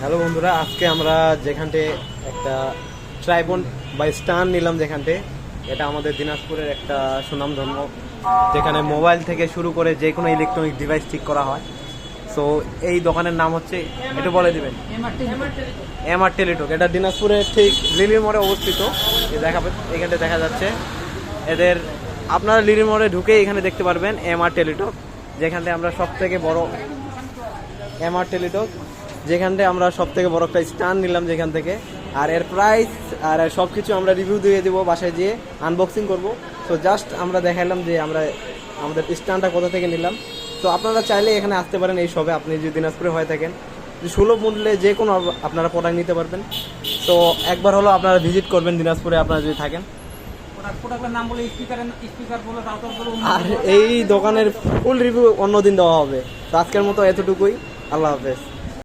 Hello বন্ধুরা, আজকে আমরা যেখানটে একটা ট্রাইপড বা স্ট্যান্ড নিলাম, যেখানটে এটা আমাদের দিনাজপুরের একটা সুনামধন্য, যেখানে মোবাইল থেকে শুরু করে যে কোনো ইলেকট্রনিক ডিভাইস ঠিক করা হয়। সো এই দোকানের নাম হচ্ছে, একটু বলে দিবেন। MR Teletalk. এটা দিনাজপুরের ঠিক লিলি মোড়ে অবস্থিত। দেখাবেন, এখানটা দেখা যাচ্ছে এদের। আপনারা লিলি মোড়ে ঢুকে এখানে দেখতে পারবেন এমআর টেলিটক, যেখানটায় আমরা সব থেকে বড় এমআর টেলিটক, যেখানটা আমরা সব থেকে বড় একটা স্ট্যান্ড নিলাম যেখান থেকে। আর এর প্রাইস আর সব কিছু আমরা রিভিউ দিয়ে দেবো, বাসায় যেয়ে আনবক্সিং করবো। তো জাস্ট আমরা দেখাইলাম যে আমরা আমাদের স্ট্যান্ডটা কোথা থেকে নিলাম। তো আপনারা চাইলে এখানে আসতে পারেন এই সবে, আপনি যদি দিনাজপুরে হয়ে থাকেন, যে সুলভ মূল্যে যে কোনো আপনারা প্রোডাক্ট নিতে পারবেন। তো একবার হলো আপনারা ভিজিট করবেন দিনাজপুরে আপনারা যদি থাকেন। আর এই দোকানের ফুল রিভিউ অন্যদিন দেওয়া হবে। তো আজকের মতো এতটুকুই। আল্লাহ হাফেজ।